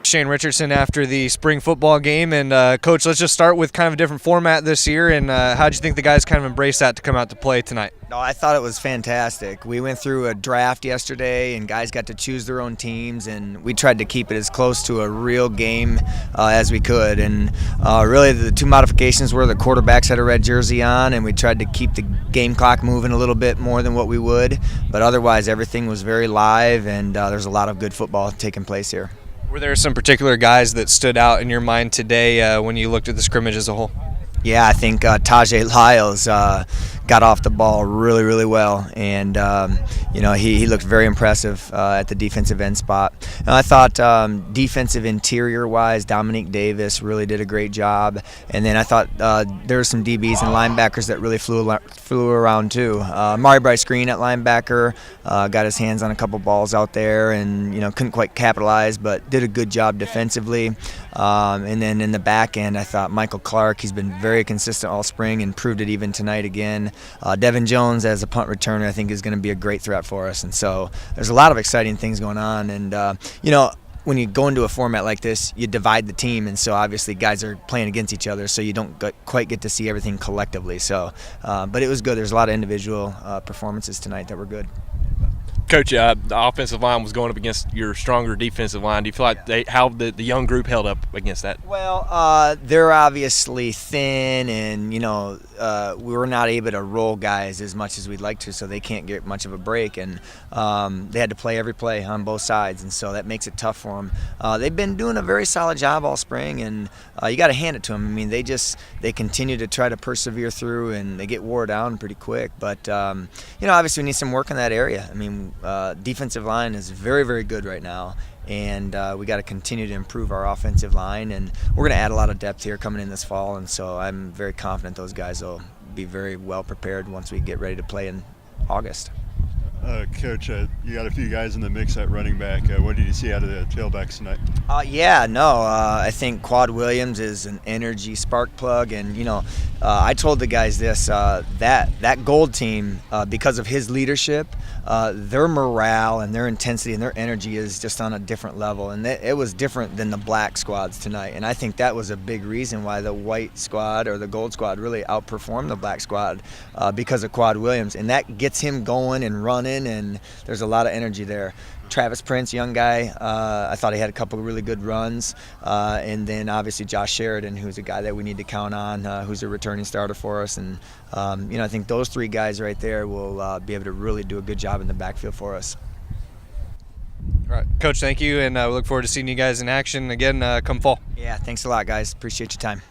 Shane Richardson after the spring football game. And Coach, let's just start with kind of a different format this year. And how do you think the guys kind of embrace that to come out to play tonight? No, I thought it was fantastic. We went through a draft yesterday, and guys got to choose their own teams, and we tried to keep it as close to a real game as we could. And really, the two modifications were the quarterbacks had a red jersey on, and we tried to keep the game clock moving a little bit more than what we would. But otherwise, everything was very live, and there's a lot of good football taking place here. Were there some particular guys that stood out in your mind today when you looked at the scrimmage as a whole? Yeah, I think Tajay Lyles got off the ball really, really well, and he looked very impressive at the defensive end spot. And I thought defensive interior-wise, Dominique Davis really did a great job, and then I thought there were some DBs and linebackers that really flew around too. Mari Bryce Green at linebacker got his hands on a couple balls out there, and couldn't quite capitalize, but did a good job defensively. And then in the back end, I thought Michael Clark, he's been very consistent all spring and proved it even tonight again. Devin Jones as a punt returner, I think, is going to be a great threat for us. And so there's a lot of exciting things going on. And, when you go into a format like this, you divide the team. And so obviously guys are playing against each other, so you don't quite get to see everything collectively. So, but it was good. There's a lot of individual performances tonight that were good. Coach, the offensive line was going up against your stronger defensive line. Do you feel like how the young group held up against that? Well, they're obviously thin, and we were not able to roll guys as much as we'd like to, so they can't get much of a break. And they had to play every play on both sides, and so that makes it tough for them. They've been doing a very solid job all spring, and you got to hand it to them. I mean, they continue to try to persevere through, and they get wore down pretty quick. But obviously we need some work in that area. I mean, defensive line is very, very good right now, and we got to continue to improve our offensive line, and we're going to add a lot of depth here coming in this fall, and so I'm very confident those guys will be very well prepared once we get ready to play in August. Coach, you got a few guys in the mix at running back. What did you see out of the tailbacks tonight? I think Quad Williams is an energy spark plug, and I told the guys this, that gold team, because of his leadership, their morale and their intensity and their energy is just on a different level, and it was different than the black squads tonight. And I think that was a big reason why the white squad or the gold squad really outperformed the black squad, because of Quad Williams, and that gets him going and running, and there's a lot of energy there. Travis Prince, young guy, I thought he had a couple of really good runs, and then obviously Josh Sheridan, who's a guy that we need to count on, who's a returning starter for us. And I think those three guys right there will be able to really do a good job in the backfield for us. All right, Coach, thank you, and we look forward to seeing you guys in action again come fall. Yeah, thanks a lot, guys. Appreciate your time.